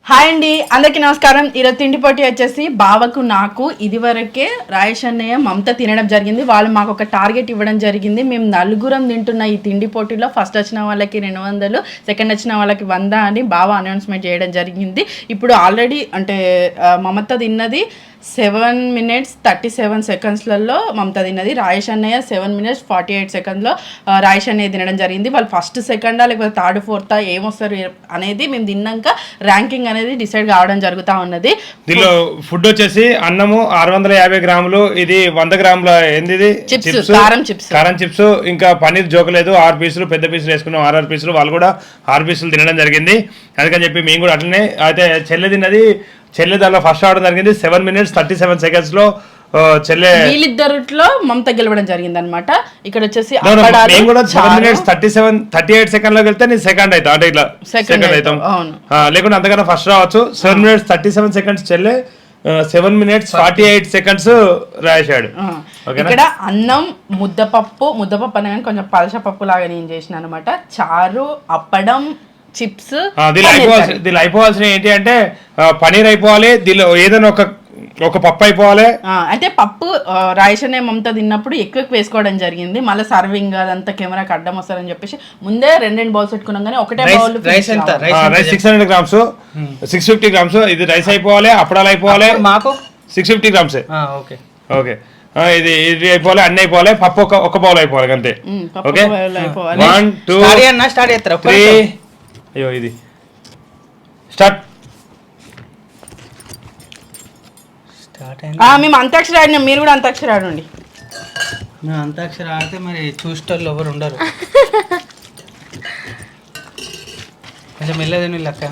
Hi అండి, అందరికీ నమస్కారం. ఈరోజు తిండి పోటీ వచ్చేసి బావకు నాకు ఇదివరకే రాయేష్ అన్నయ్య మమత తినడం జరిగింది. వాళ్ళు మాకు ఒక టార్గెట్ ఇవ్వడం జరిగింది. మేము నలుగురం తింటున్న ఈ తిండి పోటీలో ఫస్ట్ వచ్చిన వాళ్ళకి 200, సెకండ్ వచ్చిన వాళ్ళకి 100 అని బావ అనౌన్స్మెంట్ చేయడం జరిగింది. ఇప్పుడు ఆల్రెడీ అంటే మమత తిన్నది 7 minutes 37 secondsలలో మమత తిన్నది. రాయేష్ అన్నయ్య 7 minutes 48 secondsలో రాయేష్ అన్నయ్య తినడం జరిగింది. వాళ్ళు ఫస్ట్ సెకండా లేకపోతే థర్డ్ ఫోర్తా ఏమొస్తారు అనేది మేము తిన్నాక ర్యాంకింగ్ అనేది డిసైడ్ కావడం జరుగుతూ ఉన్నది. దీనిలో ఫుడ్ వచ్చేసి అన్నము 650 గ్రాములు, ఇది 100 గ్రాముల ఏంది చిప్స్, కారం చిప్స్, ఇంకా పన్నీర్ జోకలేదు 6 పీసులు, పెద్ద పీసులు వేసుకున్నాం 6 పీసులు. వాళ్ళు కూడా 6 పీసులు తినడం జరిగింది. అందుకని చెప్పి మేము కూడా అట్లనే అయితే చెల్లె దానిలో ఫస్ట్ ఆడడం జరిగింది. 7 minutes 37 secondsలో చెల్లె వీళ్ళిద్దరిలో మమత గెలవడం జరిగింది అనమాట. ఇక్కడ వచ్చేసి మేము కూడా 7 minutes 38 secondsలోకి వెళ్తే నేను సెకండ్ అవుతా, అంటే ఇట్లా సెకండ్ అవుతాం. లేకుంటే అంతకన్నా ఫస్ట్ రావచ్చు. 7 minutes 37 seconds చెల్లె, 7 minutes 48 seconds రాశాడు. ఇక్కడ అన్నం ముద్దపప్పు అనే కొంచెం పలస పప్పు లాగా నేను చేసిన అనమాట. చారు, అప్పడం, చిప్స్. దీనిలో అయిపోవాల్సిన ఏంటి అంటే పనీర్ అయిపోవాలి, దీనిలో ఏదైనా ఒక పప్పు అయిపోవాలి. అయితే పప్పు రాయేష్ అనే మమత తిన్నప్పుడు ఎక్కువ వేసుకోవడం జరిగింది. మళ్ళీ సర్వింగ్ అదంతా కెమెరాకి అడ్డం వస్తారని చెప్పేసి ముందే 2 బౌల్స్ పెట్టుకున్నాం. కానీ ఒకటే బౌల్ రైస్ 600 grams 650 grams. ఇది రైస్ అయిపోవాలి, అప్పడాలు అయిపోవాలి, మాకు 650 grams. ఓకే ఇది అయిపోవాలి, అన్ని అయిపోవాలి, పప్పు ఒక బౌల్ అయిపోవాలి అంతే. ఓకే 1 2 3 అయ్యో ఇది స్టార్ట్. మేము అంతాక్షరి ఆడినాం, మీరు కూడా అంతాక్షరి ఆడండి. మేము అంతాక్షరి ఆడితే మరి చూసేటోళ్ళు ఎవరు ఉండరు. కొంచెం వెళ్ళదని లెక్క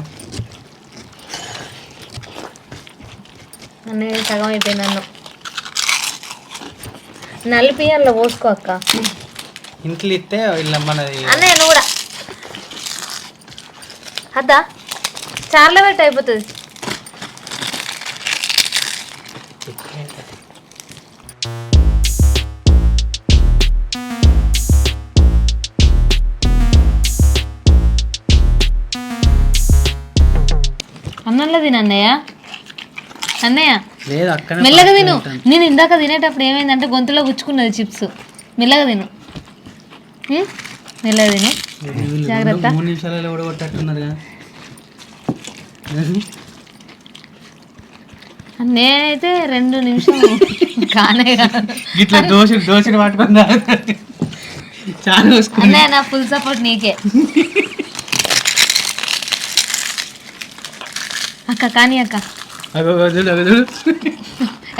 అన్నయ్య సగం అయిపోయింది. అన్నం నలిపి అందులో పోసుకో అక్క. ఇంట్లో ఇస్తే వీళ్ళ మనది అన్నయ్య నువ్వు కూడా అద్దా చార్లో పెట్టి అయిపోతుంది. అన్నంలో తిను అన్నయ్య. మెల్లగా తిను. నేను ఇందాక తినేటప్పుడు ఏమైందంటే గొంతులో గుచ్చుకున్నది చిప్స్. మెల్లగా తిను, మెల్లగా తిను, జాగ్రత్త. 3 నిమిషాలలో ఓడగొట్టట్టున్నారు. నేనైతే 2 నిమిషాలు కానే ఇట్లా దోశని పట్టుకుందా చాలా అన్నయ్య. నా ఫుల్ సపోర్ట్ నీకే అక్క. కానీ అక్క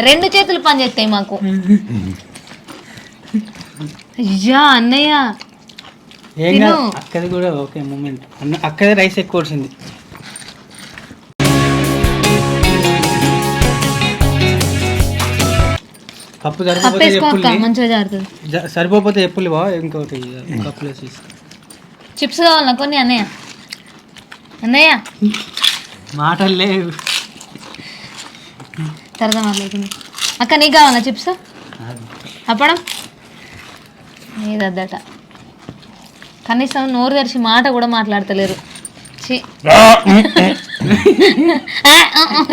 2 చేతులు పని చేస్తాయి మాకు. అయ్యా అన్నయ్య అక్కది కూడా ఓకే మూమెంట్. అక్కడే రైస్ ఎక్కువ వచ్చింది. పప్పు సరిపోతే ఎప్పులు బా ఇంకోటి కప్పులు వేసి. చిప్స్ కావాలన్నా కొన్ని అన్నయ్య. అన్నయ్య మాటలు లేవు, తర్వాత మాట్లాడుతుంది. అక్క నీకు కావాలా చిప్స్? అప్పడం ఏదద్దట. కనీసం నోరు తెరిచి మాట కూడా మాట్లాడతలేరు.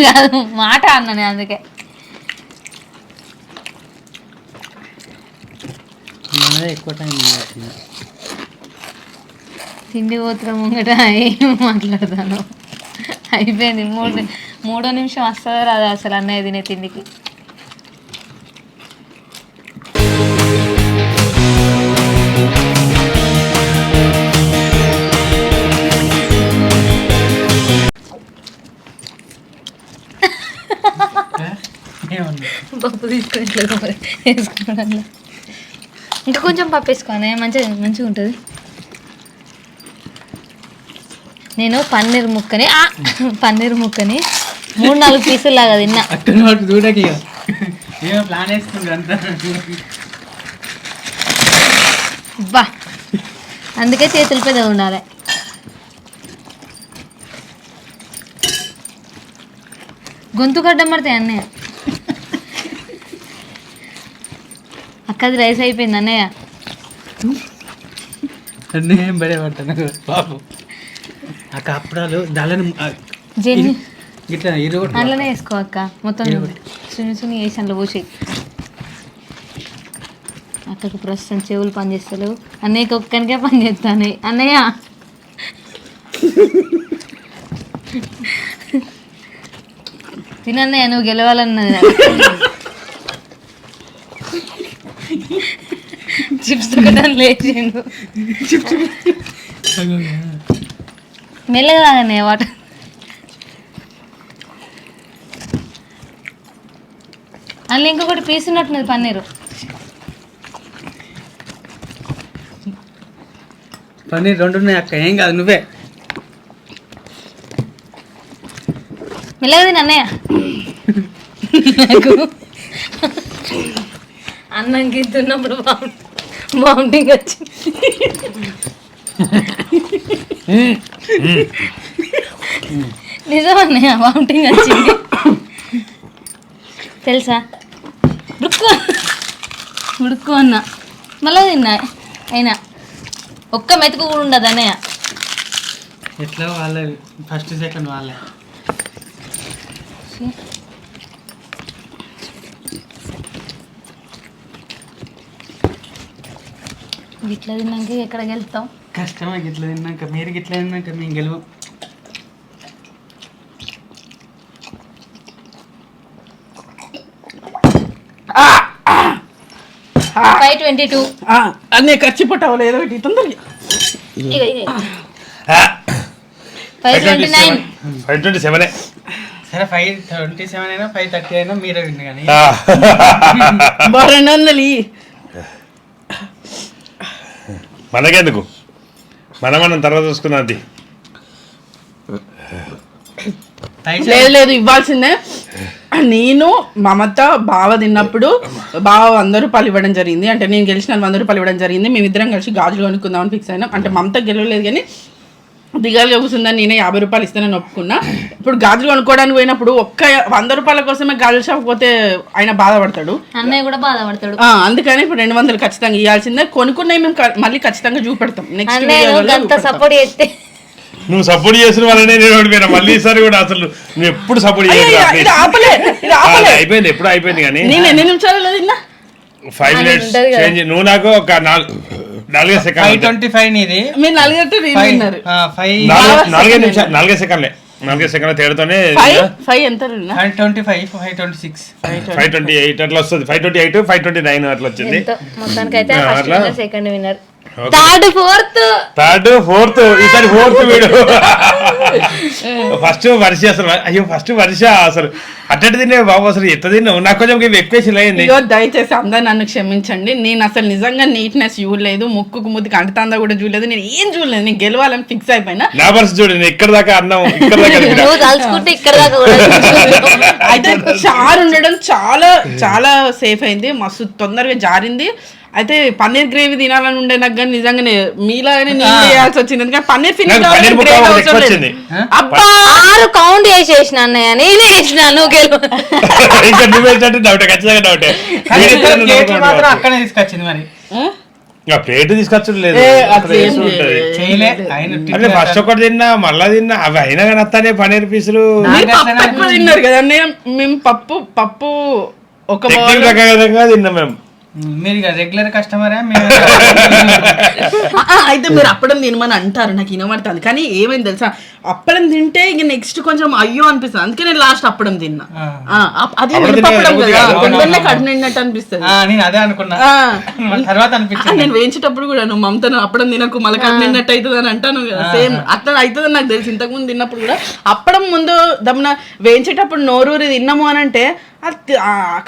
కాదు మాట అన్నా నేను, అందుకే ఎక్కువ టైం తిండి పోతున్న ముంగట ఏం మాట్లాడతాను. అయిపోయింది. 3వ నిమిషం వస్తుందో రాదు అసలు అన్నయ్య తినే తిండికి. పప్పు తీసుకొని వేసుకోవడం. ఇంకా కొంచెం పప్పు వేసుకోవాలి, మంచిగా ఉంటుంది. నేను పన్నీర్ ముక్కని 3-4 పీసులు లాగా తిన్నా. బా అందుకే చేతులు పెద్దగా ఉండాలి. గొంతు గడ్డం పడతాయి అన్నయ్య. అక్కది రైస్ అయిపోయింది అన్నయ్య. అన్నీ ఏం పడే పడతాను బాబు. ఆ కప్పడాలు దాని ఇట్లా ఇరుగొట్టు అందులోనే వేసుకో అక్క మొత్తం సున్ని సున్ని వేసి అందులో పోసి. అక్కడికి ప్రస్తుతం చెవులు పనిచేస్తలేవు, అన్నయ్యకి ఒక్కనికే పని చేస్తాను. అన్నయ్య తినన్నయ్య, నువ్వు గెలవాలన్నది. చిప్స్ ఒకటి లేచిండు. మెల్లగా తాగన్నయ్య వాటర్. అందులో ఇంకొకటి పీస్ ఉన్నట్టున్నది పన్నీరు. పన్నీర్ 2 ఉన్నాయి అక్క, ఏం కాదు నువ్వే. మెల్లగా తిని అన్నయ్య. నాకు అన్నం గిద్దున్నప్పుడు వామిటింగ్ వచ్చింది. నిజం అన్నయ్య, వామిటింగ్ వచ్చింది తెలుసా. ఉడుక్కు అన్న మళ్ళీ తిన్నా, అయినా ఒక్క మెతుకు కూడా ఉండదు అన్నయ్య. ఎట్లా వాళ్ళే ఫస్ట్ సెకండ్ వాళ్ళే. ఇట్లా తిన్నాక ఎక్కడికి వెళ్తాం? కష్టమే గిట్ల తిన్నాక, మీరు గిట్ల తిన్నాక మేము గెలవం. ఫైవ్ 22. అన్నీ ఖర్చు పట్టవాలి ఏదో ఒకటి తొందరగా. 529. 527. సరే 527 అయినా 530 అయినా మీరే విన్ను కానీ. 200 మనకెందుకు, మనం తర్వాత చూసుకున్నది. లేదు ఇవ్వాల్సిందే. నేను మమత బావ తిన్నప్పుడు బావ 100 రూపాయలు ఇవ్వడం జరిగింది. అంటే నేను గెలిచిన 100 రూపాయలు ఇవ్వడం జరిగింది. మేమిద్దరం కలిసి గాజులు కొనుక్కుందామని ఫిక్స్ అయినాం. అంటే మమత గెలవలేదు కానీ దిగాలుగా కూర్చుందని నేనే 50 రూపాయలు ఇస్తానని ఒప్పుకున్నా. ఇప్పుడు గాజులు కొనుక్కోవడానికి పోయినప్పుడు ఒక్క 100 రూపాయల కోసమే గాజుల షాప్ పోతే ఆయన బాధపడతాడు, అన్నయ్య కూడా బాధపడతాడు. అందుకని ఇప్పుడు 200 ఖచ్చితంగా ఇవ్వాల్సిందే. కొనుక్కున్నాయి మేము మళ్ళీ ఖచ్చితంగా చూపెడతాం నెక్స్ట్. సపోర్ట్ చేస్తే నువ్వు సపోర్ట్ చేసిన వాళ్ళనే నేను ఓడిపోయినా. మళ్ళీ ఈసారి కూడా అసలు నువ్వు ఎప్పుడు సపోర్ట్ అయిపోయింది, ఎప్పుడు అయిపోయింది. కానీ నేను ఎన్ని నిమిషాలు 5 minutes చేంజ్. నువ్వు నాకు ఒక 4 సెకండ్. 525 నీది, మీరు 4 నిమిషాలు 4 సెకండ్లే. 4 సెకండ్ల తేడాతోనే 5 ఎంత 525 526 528 అట్లా వస్తుంది. 528 529 అట్లా వచ్చింది మొత్తానికి అయితే సెకండ్ విన్నర్. థర్డ్ ఫోర్త్ ఈసారి 4th వీడు. ఫస్ట్ వర్ష అసలు, అయ్యో ఫస్ట్ వర్ష అసలు అట్టటి తినే బాబు, అసలు ఎంత తిన్నావు. నాకు కొంచెం ఎక్కువ అయింది. దయచేసి అందరు నన్ను క్షమించండి. నేను అసలు నిజంగా నీట్నెస్ చూడలేదు, ముక్కుకు ముద్దుకు అంటుతాందా కూడా చూడలేదు, నేను ఏం చూడలేదు. నేను గెలవాలని ఫిక్స్ అయిపోయినా. నా పరిస్థితి చూడండి, ఇక్కడ దాకా అన్నం, ఇక్కడ దాకా ఇక్కడ దాకా అయితే చారు ఉండడం చాలా చాలా సేఫ్ అయింది, మస్తు తొందరగా జారింది. అయితే పన్నీర్ గ్రేవీ తినాలని ఉండే నాకు, కానీ నిజంగానే మీలాగానే నేను చేయాల్సి వచ్చింది. ఎందుకంటే పన్నీర్ ఫినిష్ అబ్బా 6 కౌంట్ చేసేసిన అన్నయ్య, నేనే వేసిన, నువ్వు గెలువు. అక్కడే తీసుకొచ్చింది మరి. ప్లేట్ తీసుకొచ్చడం లేదు, అంటే ఫస్ట్ ఒకటి తిన్నా మళ్ళా తిన్నా, అవి అయినా కానీ వస్తానే పన్నీర్ పీసులు. తిన్నారు కదా అన్నయ్య, మేము పప్పు ఒక రకంగా తిన్నాం మేము. మీరు రెగ్యులర్ కస్టమరా? అయితే మీరు అప్పడం తినమని అంటారు, నాకు వినబడుతుంది. కానీ ఏమైంది తెలుసా, అప్పడం తింటే ఇంక నెక్స్ట్ కొంచెం అయ్యో అనిపిస్తుంది. అందుకే నేను లాస్ట్ అప్పడం తిన్నా. అది మిరపప్పడం కదా, కొందరినే కడినట్టు అనిపిస్తుంది. నేను అదే అనుకున్నా, తర్వాత అనిపించింది. నేను వేయించేటప్పుడు కూడా నువ్వు మమతను అప్పడం తినకు మళ్ళీ కడినట్టు అవుతుంది అని అంటాను కదా, సేమ్ అట్లా అవుతుందని నాకు తెలుసు. ఇంతకుముందు తిన్నప్పుడు కూడా అప్పడం ముందు దమ్మున వేయించేటప్పుడు నోరూరి తిన్నాము అని అంటే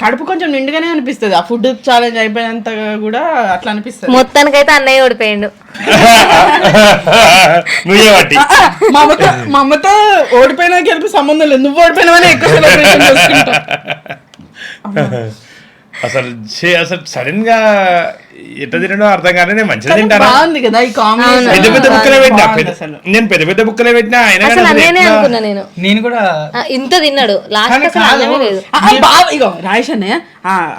కడుపు కొంచెం నిండుగానే అనిపిస్తుంది. ఆ ఫుడ్ ఛాలెంజ్ అయిపోయినంత కూడా అట్లా అనిపిస్తుంది. మొత్తానికైతే అన్నయ్య ఓడిపోయిండు. మమత ఓడిపోయినా గెలిపి సంబంధం లేదు, నువ్వు ఓడిపోయినావని ఎక్కువ సెలబ్రేషన్ చేసుకుంటా. అసలు సడన్ గా ఎట్లా తినడం అర్థం కానీ మంచిగా తింటాను. బాగుంది కదా ఈ కాంబినేషన్. పెద్ద పెద్ద బుక్కలే పెట్టినా, నేను పెద్ద పెద్ద బుక్కలే పెట్టినా అయినా నేను కూడా ఇంత తిన్నాడు లాస్ట్. ఇగో రాయేష్ అన్నయ్య,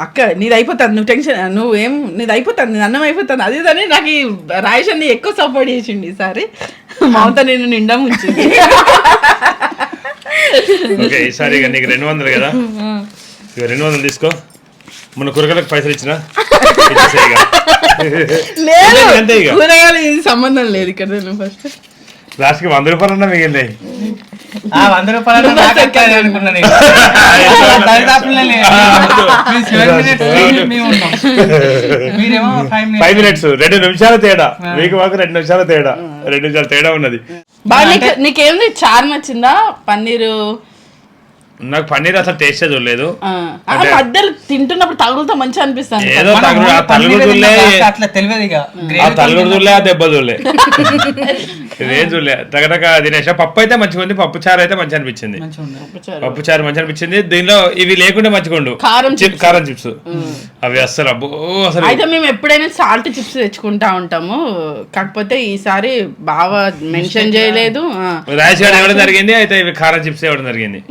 అక్క నీది అయిపోతుంది, నువ్వు టెన్షన్ నువ్వేం, నీది అయిపోతుంది, నీది అన్నం అయిపోతుంది, అది అని నాకు ఈ రాయేష్ అన్నయ్య ఎక్కువ సపోర్ట్ చేసిండు ఈసారి. మమత నేను నిండా ముంచింది. ఓకే ఈసారి ఇక నీకు 200 కదా, ఇక 200 తీసుకో. మన కూరగాయలకు పైసలు ఇచ్చిన అంతే. ఇక కూరగాయలు ఇది సంబంధం లేదు ఇక్కడ. ఫస్ట్ లాస్ట్కి 100 రూపాయలు అన్నా మిగిలినాయి. 100 రూపాయలు అనుకున్నా నేను. మీరేమో 5 minutes 2 నిమిషాల తేడా, మీకు మాకు 2 నిమిషాల తేడా, 2 నిమిషాల తేడా ఉన్నది. నీకేంది చారు నచ్చిందా? పన్నీరు నాకు పన్నీర్ అసలు టేస్ట్ చూడలేదు. మధ్యలో తింటున్నప్పుడు తగులుతో మంచిగా అనిపిస్తుంది. ఏదో తలుగుడులే, అట్లా తెలియదు ఇక. తలుగుడులే ఆ దెబ్బ చూడలే, ఇదేం చూడలే. తగటక తినేసా. పప్పు అయితే మంచిగా ఉంది, పప్పు చారు అయితే మంచిగా అనిపించింది. పప్పు చారు మంచిగా అనిపించింది. దీనిలో ఇవి లేకుండా మంచిగా కారం చిప్స్ అవి అస్సలు అబ్బో అసలు. అయితే మేము ఎప్పుడైనా సాల్ట్ చిప్స్ తెచ్చుకుంటా ఉంటాము, కాకపోతే ఈసారి బాగా మెన్షన్ చేయలేదు. రైస్ గార్డ్ ఇవ్వడం జరిగింది, అయితే ఇవి కారం చిప్స్ ఇవ్వడం జరిగింది.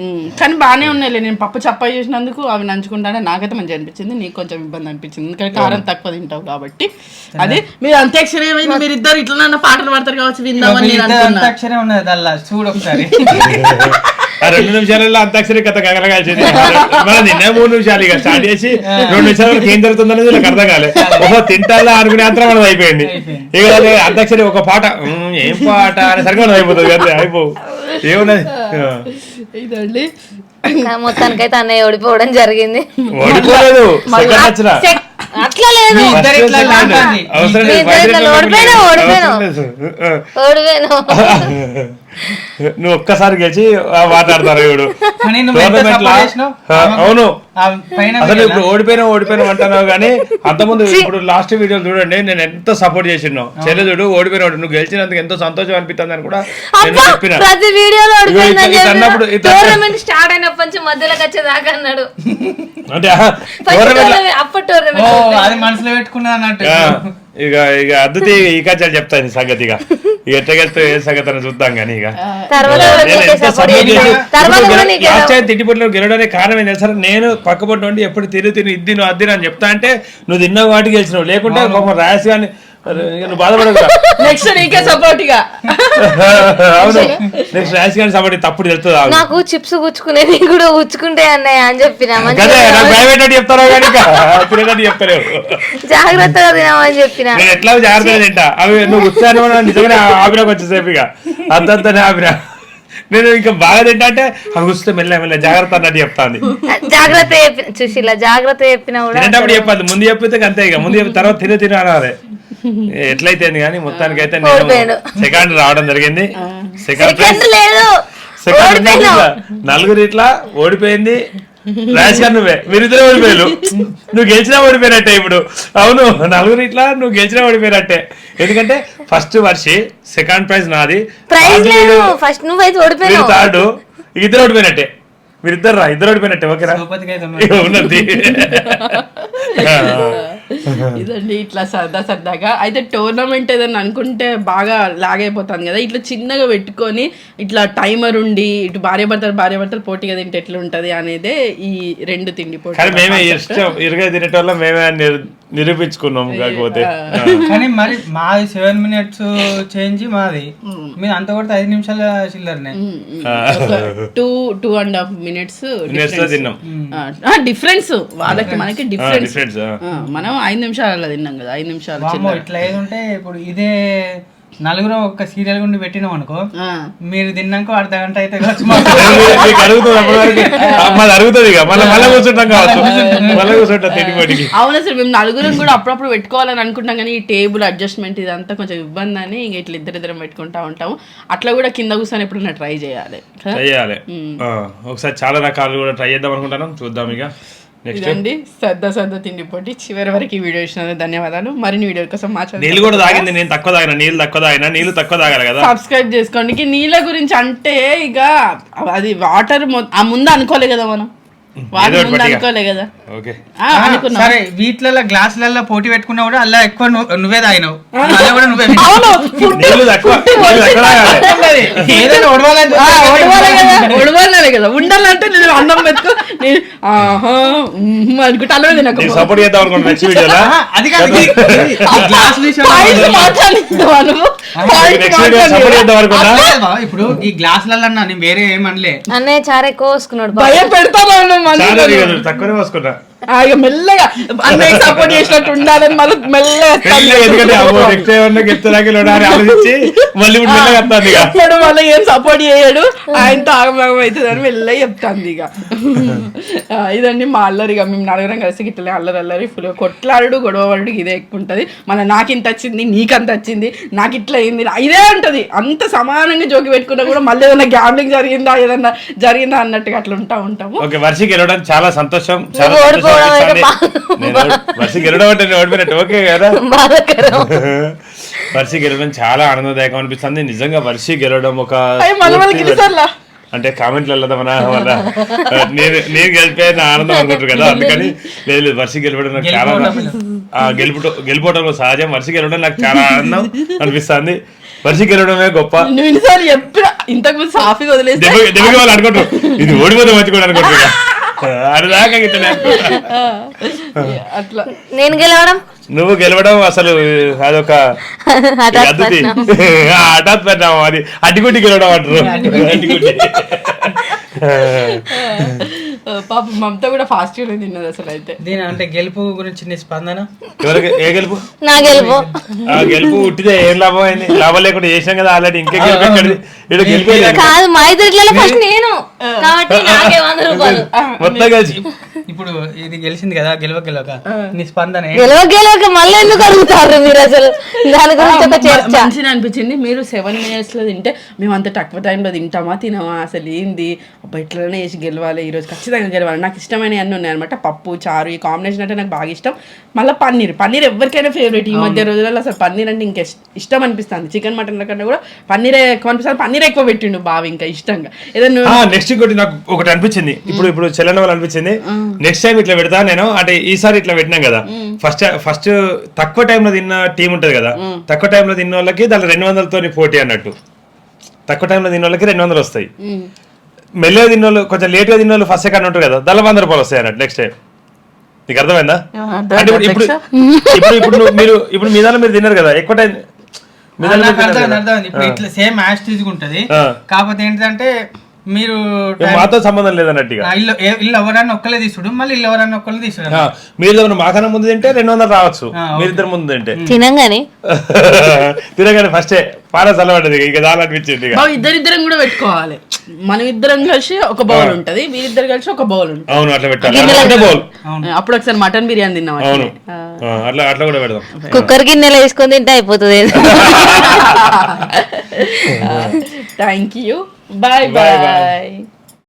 కానీ బాగానే ఉన్నాయి. నేను పప్పు చప్ప చేసినందుకు అవి నంచుకుంటానే నాకైతే మంచిగా అనిపించింది, నీకు కొంచెం ఇబ్బంది అనిపించింది ఎందుకంటే కారం తక్కువ తింటావు కాబట్టి. అది మీరు అంత్యాక్షరి ఏమైంది, మీరు ఇద్దరు ఇట్లా పాటలు పాడతారు కావచ్చు, విందామని నేను అనుకున్నా. అక్షరం ఉన్నది అలా చూడు ఒకసారి. ఆ 2 నిమిషాలలో అంతాక్షరి కథ కలగాల్సింది. మనం నిన్న 3 నిమిషాలు ఇక స్టార్ట్ చేసి 2 నిమిషాలకు ఏం జరుగుతుందనేది నాకు అర్థం కాలే. ఓహో తింటాలా అనుకునే అంతరం మనది అయిపోయింది. ఇక అంతాక్షరి ఒక పాట, ఏం పాట అనేసరికి మనం అయిపోతుంది కదా, అయిపో ఏమున్నది. ఇదండి మొత్తానికైతే అన్నయ్య ఓడిపోవడం జరిగింది. ఓడిపోలేదు, అట్లా లేదు, నువ్వు ఒక్కసారి గెలిచి మాట్లాడతారు ఇప్పుడు. అవును అసలు ఇప్పుడు ఓడిపోయినా అంటున్నావు కానీ అంతకుముందు ఇప్పుడు లాస్ట్ వీడియో చూడండి నేను ఎంత సపోర్ట్ చేసినావు. చెల్లె చూడు ఓడిపోయినాడు, నువ్వు గెలిచినందుకు ఎంతో సంతోషం అనిపిస్తుంది అని కూడా నేను చెప్పిన. స్టార్ట్ అయినప్పటి నుంచి మధ్యలోకి వచ్చేదాకా అన్నాడు. అంటే అది మనసులో పెట్టుకున్నా అన్నట్టు. ఇక అద్దుతి ఇక చెప్తాను సంగతిగా ఎట్టగెళ్తే ఏ సంగతి అని చూద్దాం కానీ. ఇక లాస్ట్ టైం తిండిపొట్లో గెలవడానికి కారణం ఏం తెలుసా, నేను పక్కపొట్టు ఉండి ఎప్పుడు తిని ఇది నువ్వు అద్ది అని చెప్తా అంటే నువ్వు తిన్న వాటికి గెలిచినావు, లేకుంటే పాపం రాసి కానీ నువ్వు బాధపడదు. నెక్స్ట్ నీకే సపోర్ట్ ఇక. అవును నెక్స్ట్ రాసి కానీ సపోర్ట్ తప్పుడు తెలుస్తుంది. నాకు చిప్స్ గుచ్చుకునేది కూడా గుచ్చుకుంటే అన్నయ్య అని చెప్పిన భయపెట్టట్టు చెప్తారో కానీ తినేటట్టు చెప్తలేవు. జాగ్రత్తగా తినామని చెప్పిన. నేను ఎట్లా జాగ్రత్తగా తింటా. అవి నువ్వు గుచ్చాను నిజంగానే ఆపినాకు వచ్చేసేపు ఇక అంతంతనే ఆపినా. నేను ఇంకా బాగా తింటా అంటే అవి గుస్తే మెల్ల జాగ్రత్త అన్నట్టు చెప్తాను. జాగ్రత్త చూసిలా జాగ్రత్త చెప్పినా కూడా తినేటప్పుడు చెప్పద్దు, ముందు చెప్పితే అంతే. ఇక ముందు చెప్పిన తర్వాత తిని అనాలి. ఎట్లయితే కానీ మొత్తానికి అయితే నేను సెకండ్ రావడం జరిగింది. సెకండ్ నలుగురు ఇట్లా ఓడిపోయింది. రాజ్ గారు నువ్వే, మీరిద్దరే ఓడిపోయారు. నువ్వు గెలిచినా ఓడిపోయినట్టే ఇప్పుడు. అవును నలుగురు ఇట్లా నువ్వు గెలిచినా ఓడిపోయినట్టే. ఎందుకంటే ఫస్ట్ వర్షి, సెకండ్ ప్రైజ్ నాది, థర్డ్ ఇద్దరు ఓడిపోయినట్టే. మీరిద్దరు ఇద్దరు ఓడిపోయినట్టే. ఓకేరా ఉన్నది. ఇదండి ఇట్లా సరదాగా. అయితే టోర్నమెంట్ ఏదన్నా అనుకుంటే బాగా లాగ్ అయిపోతుంది కదా, ఇట్లా చిన్నగా పెట్టుకొని ఇట్లా టైమర్ ఉండి ఇటు భార్య భర్తలు పోటీగా తింటే ఎట్లా ఉంటది అనేదే ఈ 2 తిండి పోటీ. మేమే ఇష్టం ఇరుగా తినేటోళ్ళ మేమే నిరూపించుకున్నాం. కాకపోతే కానీ మరి మాది 7 minutes చేంజ్ మాది, మీరు అంత కొడితే 5 నిమిషాల చిల్లరనే. 2.5 minutes తిన్నాం. డిఫరెన్స్ వాళ్ళకి మనకి డిఫరెన్స్. మనం 5 నిమిషాలు తిన్నాం కదా, 5 నిమిషాలు. ఇట్లా ఏది ఉంటే ఇప్పుడు ఇదే నలుగురు ఒక సీరియల్ గుండి పెట్టినాం అనుకో, మీరు తిన్నాక అర్ధ గంట అయితే అవును. అసలు మేము నలుగురం కూడా అప్పుడప్పుడు పెట్టుకోవాలని అనుకుంటాం కానీ ఈ టేబుల్ అడ్జస్ట్మెంట్ ఇదంతా కొంచెం ఇబ్బంది అని ఇంక ఇట్లా ఇద్దరిద్దరం పెట్టుకుంటా ఉంటాము. అట్లా కూడా కింద కూర్చొని ఎప్పుడైనా ట్రై చేయాలి. ఒకసారి చాలా రకాలు కూడా ట్రై చేద్దాం అనుకుంటాను, చూద్దాం. ఇక ఇదండి సరదా తిండి పోటీ. చివరి వరకు ఈ వీడియో ఇచ్చినందుకు ధన్యవాదాలు. మరిన్ని వీడియో కోసం మా ఛానల్ నీళ్ళు కూడా తాగింది, నేను తక్కువ తాగిన, నీళ్ళు తక్కువ తాగాలి కదా. సబ్స్క్రైబ్ చేసుకోండి. నీళ్ళ గురించి అంటే ఇక అది వాటర్ ముందు అనుకోలే కదా, మనం అనుకోలే కదా. సరే వీటిలలో గ్లాసులలో పోటీ పెట్టుకున్నా కూడా అలా ఎక్కువ నువ్వే తాగినావు, ఒడవాలి కదా, ఉండాలి తిన్నట్టు నేను అన్నం పెట్టుకో నేను ఆహా అనుకుంటా అన్నమే తినకు సపోర్ట్ చేద్దాం అనుకుంటున్నా నెక్స్ట్ వీడియోలో. అది కాదు గ్లాస్ విషయం నెక్స్ట్ వీడియో సపోర్ట్ చేద్దాం అనుకున్నా. ఇప్పుడు ఈ గ్లాసులలో నేను వేరే ఏమనలే. అన్నయ్య చారు ఎక్కువ పోసుకున్నాడు భయం పెడతాను చాలా తక్కువనే పోసుకున్నా ఇక మెల్లగా అన్నయ్య సపోర్ట్ చేసినట్టు ఉండాలని మళ్ళీ మెల్లగా ఎందుకంటే నెక్స్ట్ ఏమన్నా గెలుస్తాకి ఆలోచించి మళ్ళీ ఇప్పుడు మెల్లగా వస్తాను ఇక. ఇప్పుడు మళ్ళీ ఏం సపోర్ట్ చేయడు ఆయనతో ఆగమాగం అవుతుంది అని మెల్లగా చెప్తాను ఇక. ఇదండి మా అల్లరి. ఇక మేము నలుగురం కలిసి గిట్లే అల్లరి ఫుల్ కొట్లాడు గొడవడు ఇదే ఎక్కువ ఉంటుంది. మళ్ళీ నాకు ఇంత వచ్చింది నీకంత వచ్చింది నాకు ఇట్లా అయింది ఇదే ఉంటది. అంత సమానంగా జోకి పెట్టుకున్నా కూడా మళ్ళీ ఏదైనా గ్యాంబ్లింగ్ జరిగిందా అన్నట్టుగా అట్లా ఉంటాము. ఓకే వర్షి గెలవడం చాలా సంతోషం. వర్షి గెలవడం అంటే ఓడిపోయినట్టు ఓకే కదా. వర్షి గెలవడం చాలా ఆనందదాయకం అనిపిస్తుంది నిజంగా. వర్షి గెలవడం ఒక అంటే కామెంట్లలో నేను గెలిపే నా ఆనందం అనుకుంటారు కదా, అందుకని లేదు వర్షి గెలవడం నాకు చాలా గెలిపోవడం సహజం. వర్షి గెలవడం నాకు చాలా ఆనందం అనిపిస్తుంది. వర్షి గెలవడమే గొప్ప. ఇంతకు సాఫీగా వదిలేసి వాళ్ళు అనుకుంటారు ఇది ఓడిపోతే మంచి కూడా అనుకుంటారు. అడిదాకా అట్లా నేను గెలవడం నువ్వు గెలవడం అసలు అదొక అద్దుతి హఠాత్ పెట్టాము. అది అడ్డిగుడ్డి గెలవడం అంటారు. అడ్డిగుడ్డి పాప మమత కూడా ఫాస్ట్ గా తిన్నది అసలు. అయితే దీని అంటే గెలుపు గురించి నీ స్పందన? ఎవరికి ఏ గెలుపు? నా గెలుపు. గెలుపు ఉట్టిదే ఏం లాభం అయింది? లాభం లేకుండా చేసాం కదా ఆల్రెడీ. ఇంకే గెలుపు కాదు మా ఇద్దరిలో ఫస్ట్ నేను కాబట్టి నాకే 100 రూపాయలు మొత్తం కలిసి. ఇప్పుడు ఇది గెలిచింది కదా గెలవక నీ స్పందన గెలవక మళ్ళీ ఎందుకు అడుగుతారు మీరు అసలు? దాని గురించి ఒక చర్చ. మంచిగా అనిపించింది. మీరు 7 minutes లో తింటే మేము అంత తక్కువ టైంలో తింటామా తినమా అసలు ఏంది అబ్బా ఇట్లనే వేసి గెలవాలి ఈరోజు ఖచ్చితంగా గెలవాలి. నాకు ఇష్టమైన అన్నీ ఉన్నాయి అనమాట. పప్పు చారు ఈ కాంబినేషన్ అంటే నాకు బాగా ఇష్టం. మళ్ళీ పన్నీర్ ఎవరికైనా ఫేవరెట్. ఈ మధ్య రోజులలో అసలు పన్నీర్ అంటే ఇంకా ఇష్టం అనిపిస్తుంది. చికెన్ మటన్ కన్నా కూడా పన్నీరే ఎక్కువ అనిపిస్తుంది. పన్నీర్ ఎక్కువ పెట్టిండు బాగా ఇంకా ఇష్టంగా. ఏదైనా నెక్స్ట్ ఇంకోటి నాకు ఒకటి అనిపించింది. ఇప్పుడు చెల్లెన వాళ్ళు అనిపించింది నెక్స్ట్ టైం ఇట్లా పెడతా నేను. అంటే ఈసారి ఇట్లా పెట్టినాం కదా, ఫస్ట్ తక్కువ టైంలో తిన్న టీం ఉంటది కదా, తక్కువ టైంలో తిన్న వాళ్ళకి దాని 200తో పోటీ అన్నట్టు. తక్కువ టైంలో తిన్న వాళ్ళకి 200 వస్తాయి. మెల్లగా తిన్న వాళ్ళు కొంచెం లేట్ గా తిన్న వాళ్ళు ఫస్ట్ సెకండ్ ఉంటారు కదా, దాని 100 రూపాయలు వస్తాయి అన్నట్టు నెక్స్ట్ టైం. నీకు అర్థమైందా? అంటే ఇప్పుడు మీ దానిలో మీరు తిన్నారు కదా ఎక్కువ టైం. ఇప్పుడు ఇట్లా సేమ్ యాస్టీజ్ ఉంటది. కాకపోతే ఏంటంటే మీరు మాతో సంబంధం లేదన్నట్టు. ఇల్లు ఎవరన్నా ఒక్కలే తీసుడు, మళ్ళీ ఇల్లు ఎవరన్నా ఒక్కలే తీసుడు. మీరు మాకన్నా ముందు తింటే 200 రావచ్చు. మీరిద్దరు ముందు తింటే తినగానే ఫస్టే పాల చల్లబడ్డది. ఇక చాలా అనిపించింది. ఇద్దరిద్దరం కూడా పెట్టుకోవాలి. మనం ఇద్దరం కలిసి ఒక బౌల్ ఉంటది, మీరిద్దరు కలిసి ఒక బౌల్ ఉంటుంది. అవును అట్లా పెట్టాలి బౌల్. అప్పుడు ఒకసారి మటన్ బిర్యానీ తిన్నాం. అవును అట్లా కూడా పెడదాం. కుక్కర్ గిన్నెలో వేసుకొని తింటే అయిపోతుంది. Thank you. Bye.